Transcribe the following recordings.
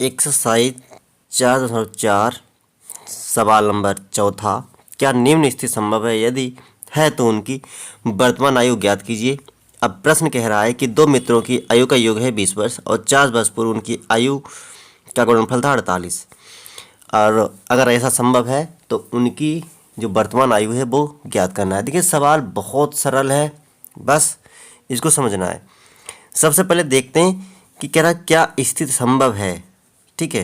Exercise 4.4 सवाल number चौथा। क्या निम्न स्थिति संभव है? यदि है तो उनकी वर्तमान आयु ज्ञात कीजिए। अब प्रश्न कह रहा है कि दो मित्रों की आयु का योग है 20 वर्ष और 4 वर्ष पूर्व उनकी आयु का गुणनफल था 48। और अगर ऐसा संभव है तो उनकी जो वर्तमान आयु है वो ज्ञात करना है। देखिए सवाल बहुत सरल है, बस इसको समझना है। सबसे पहले देखते हैं कि कह रहा क्या स्थिति संभव है। ठीक है,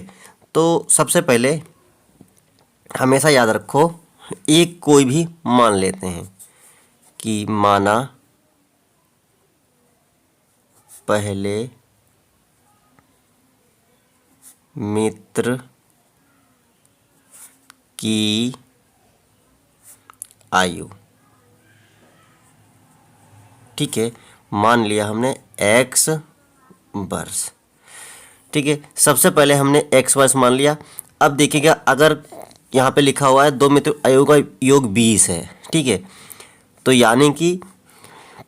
तो सबसे पहले हमेशा याद रखो, एक कोई भी मान लेते हैं कि माना पहले मित्र की आयु, ठीक है, मान लिया हमने x वर्ष। ठीक है, सबसे पहले हमने x वर्ष मान लिया। अब देखिएगा अगर यहाँ पे लिखा हुआ है दो मित्र आयु का योग 20 है, ठीक है, तो यानी कि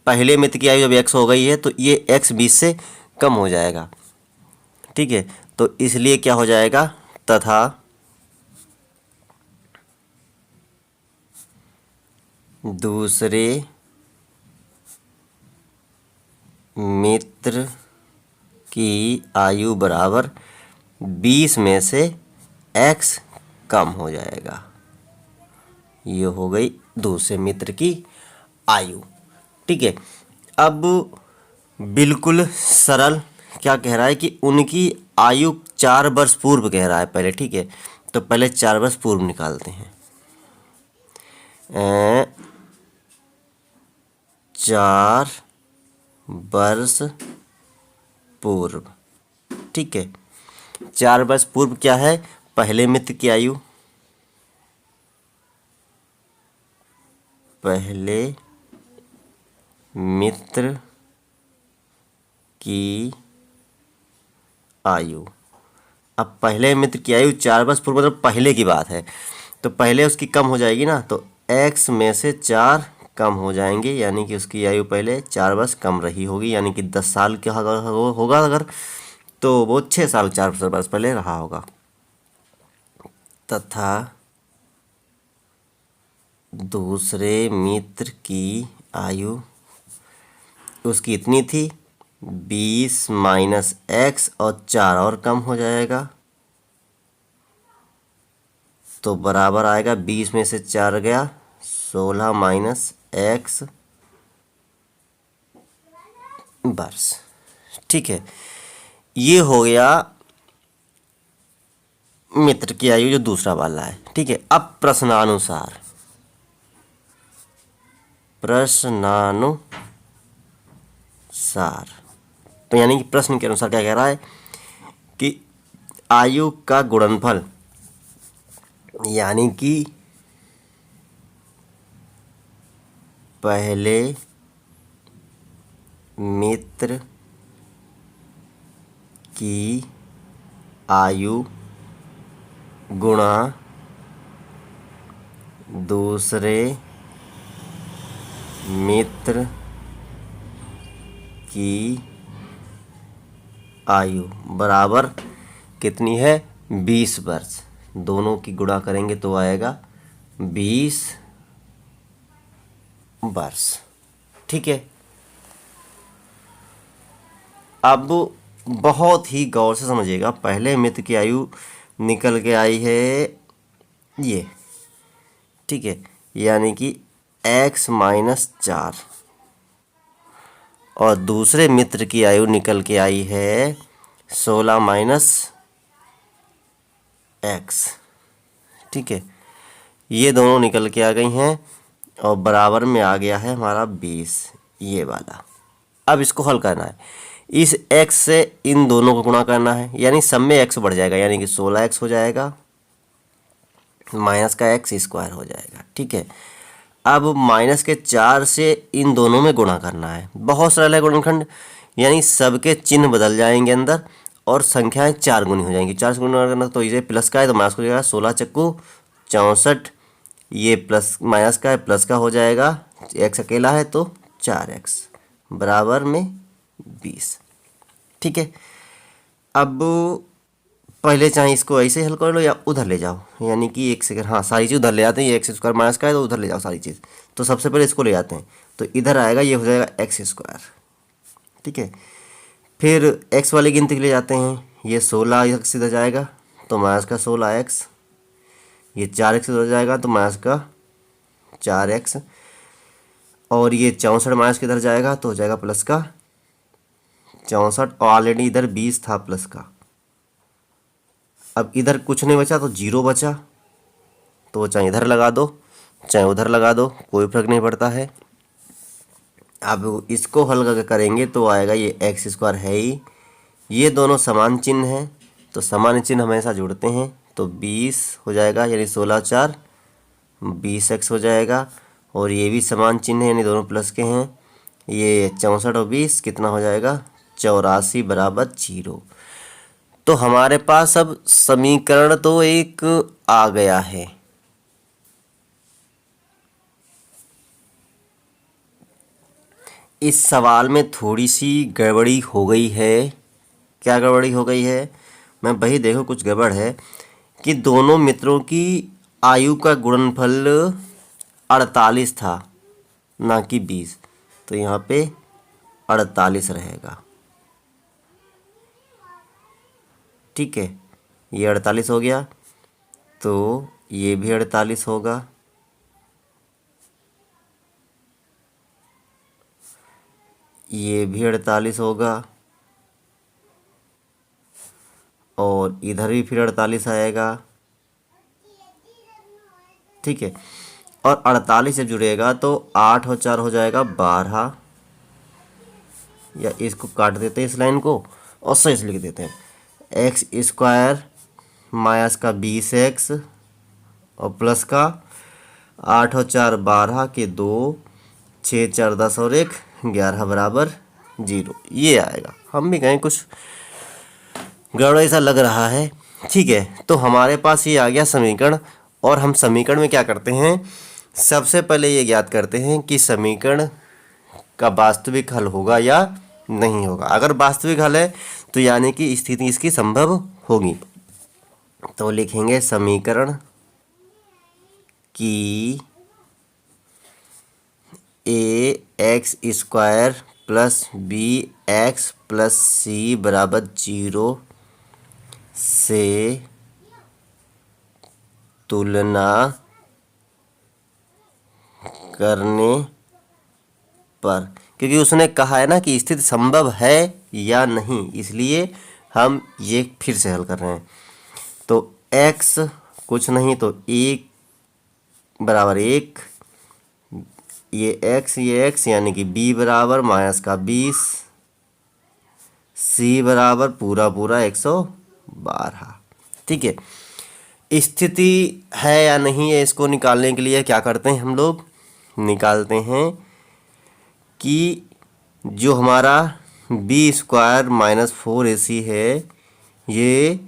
पहले मित्र की आयु जब x हो गई है तो ये x 20 से कम हो जाएगा। ठीक है, तो इसलिए क्या हो जाएगा, तथा दूसरे मित्र की आयु बराबर 20 में से x कम हो जाएगा। ये हो गई दूसरे मित्र की आयु। ठीक है, अब बिल्कुल सरल क्या कह रहा है कि उनकी आयु 4 वर्ष पूर्व कह रहा है पहले। ठीक है, तो पहले 4 वर्ष पूर्व निकालते हैं। 4 वर्ष पूर्व, ठीक है, 4 वर्ष पूर्व क्या है, पहले मित्र की आयु, पहले मित्र की आयु। अब पहले मित्र की आयु 4 वर्ष पूर्व मतलब पहले की बात है, तो पहले उसकी कम हो जाएगी ना, तो x में से 4 कम हो जाएंगे, यानी कि उसकी आयु पहले 4 वर्ष कम रही होगी, यानी कि 10 साल के होगा अगर, तो वो 6 साल 4 वर्ष पहले रहा होगा। तथा दूसरे मित्र की आयु उसकी इतनी थी 20 माइनस x और 4 और कम हो जाएगा, तो बराबर आएगा 20 में से 4 गया 16 माइनस x वर्ष। ठीक है, ये हो गया मित्र की आयु जो दूसरा वाला है। ठीक है, अब प्रश्नानुसार तो यानी कि प्रश्न के अनुसार क्या कह रहा है कि आयु का गुणनफल, यानी कि पहले मित्र की आयु गुणा दूसरे मित्र की आयु बराबर कितनी है, 20 वर्ष। दोनों की गुणा करेंगे तो आएगा 20 वर्ष। ठीक है, अब बहुत ही गौर से समझिएगा, पहले मित्र की आयु निकल के आई है ये, ठीक है, यानी कि x माइनस 4 और दूसरे मित्र की आयु निकल के आई है 16 माइनस x। ठीक है, ये दोनों निकल के आ गई हैं और बराबर में आ गया है हमारा 20, ये वाला। अब इसको हल करना है, इस x से इन दोनों को गुणा करना है, यानी सब में x बढ़ जाएगा, यानी कि 16x हो जाएगा, माइनस का x स्क्वायर हो जाएगा। ठीक है, अब माइनस के 4 से इन दोनों में गुणा करना है। बहुत सरल है गुणनखंड, यानी सबके चिन्ह बदल जाएंगे अंदर और संख्याएं 4 गुनी हो जाएंगी। 4 से गुणा करना तो ये प्लस का है तो माइनस हो जाएगा, 16 चक्कू 64, ये प्लस माइनस का है प्लस का हो जाएगा, x अकेला है तो 4x बराबर में 20। ठीक है, अब पहले चाहे इसको ऐसे हल कर लो या उधर ले जाओ, यानी कि एक सेकंड, हाँ सारी चीज़ उधर ले जाते हैं। ये एक्स स्क्वायर माइनस का है तो उधर ले जाओ सारी चीज़। तो सबसे पहले इसको ले जाते हैं, तो इधर आएगा, ये हो जाएगा एक्स स्क्वायर। ठीक है, फिर एक्स वाली गिनती के लिए जाते हैं, ये 16 एक्स इधर जाएगा तो माइनस का 16x, ये 4x इधर जाएगा तो माइनस का 4x, और ये 64 माइनस किधर जाएगा तो हो जाएगा प्लस का 64, और ऑलरेडी इधर 20 था प्लस का। अब इधर कुछ नहीं बचा तो 0 बचा, तो चाहे इधर लगा दो चाहे उधर लगा दो, कोई फर्क नहीं पड़ता है। अब इसको हल करके करेंगे तो आएगा, ये एक्स स्क्वायर है ही, ये दोनों समान चिन्ह हैं तो समान चिन्ह हमेशा जोड़ते हैं, तो 20 हो जाएगा, यानी 16×4 20x हो जाएगा, और ये भी समान चिन्ह है यानी दोनों प्लस के हैं। ये 64 और 20 कितना हो जाएगा, 84 बराबर 0। तो हमारे पास अब समीकरण तो एक आ गया है। इस सवाल में थोड़ी सी गड़बड़ी हो गई है। क्या गड़बड़ी हो गई है, मैं वही देखो कुछ गड़बड़ है कि दोनों मित्रों की आयु का गुणनफल 48 था ना कि 20, तो यहाँ पे 48 रहेगा। ठीक है, ये 48 हो गया, तो ये भी 48 होगा, ये भी 48 होगा, और इधर भी फिर 48 आएगा। ठीक है, और 48 जब जुड़ेगा तो 8 और 4 हो जाएगा 12, या इसको काट देते हैं इस लाइन को और सही से लिख देते हैं, एक्स स्क्वायर माइनस का 20x और प्लस का 8 और 4 12 के 2, 6 4 10 और 1 11 बराबर 0, ये आएगा। हम भी कहें कुछ गड़बड़ ऐसा लग रहा है। ठीक है, तो हमारे पास ये आ गया समीकरण, और हम समीकरण में क्या करते हैं, सबसे पहले ये ज्ञात करते हैं कि समीकरण का वास्तविक हल होगा या नहीं होगा। अगर वास्तविक हल है तो यानी कि स्थिति इसकी संभव होगी, तो लिखेंगे समीकरण की A X square plus B X plus C बराबर 0 से तुलना करने पर, क्योंकि उसने कहा है ना कि स्थिति संभव है या नहीं, इसलिए हम ये फिर से हल कर रहे हैं। तो x कुछ नहीं तो 1 बराबर 1, ये x यानी कि b बराबर माइनस का 20, c बराबर पूरा पूरा 112। ठीक है, स्थिति है या नहीं है इसको निकालने के लिए क्या करते हैं हम लोग, निकालते हैं कि जो हमारा बी स्क्वायर माइनस 4ac है ये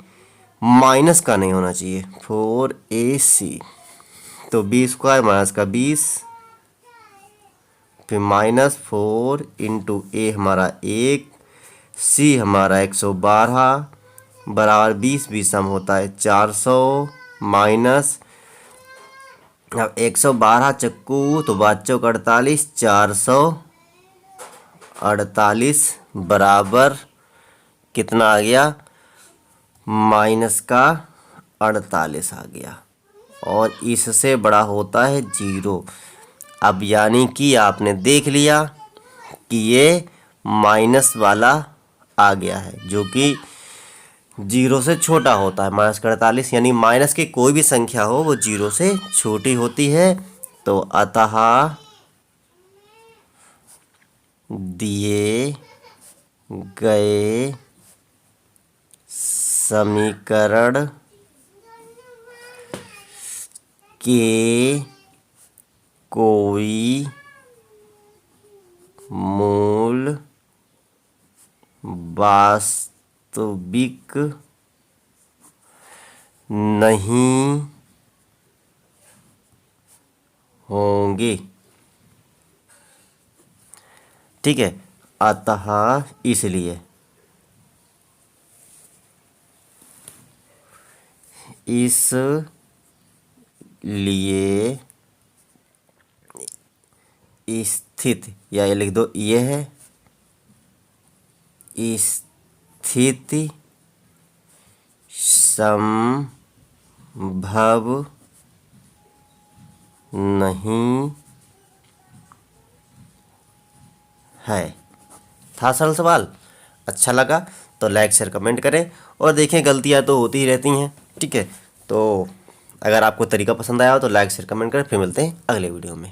माइनस का नहीं होना चाहिए, 4ac, तो बी स्क्वायर माइनस का 20, फिर माइनस 4 इंटू ए हमारा 1, सी हमारा 112 बराबर 20 सम होता है 400, माइनस अब 112 चक्कू तो 5 चौक 48, 448 बराबर कितना आ गया, माइनस का 48 आ गया, और इससे बड़ा होता है 0। अब यानी कि आपने देख लिया कि ये माइनस वाला आ गया है, जो कि 0 से छोटा होता है, माइनस का 48, यानी माइनस की कोई भी संख्या हो वो 0 से छोटी होती है। तो अतः दिए गए समीकरण के कोई मूल वास्तविक नहीं होंगे। ठीक है, अतः इसलिए इसलिए स्थिति, या ये लिख दो, ये है स्थिति संभव नहीं है। था सरल सवाल। अच्छा लगा तो लाइक शेयर कमेंट करें, और देखें गलतियां तो होती ही रहती हैं, ठीक है। तो अगर आपको तरीका पसंद आया हो तो लाइक शेयर कमेंट करें। फिर मिलते हैं अगले वीडियो में।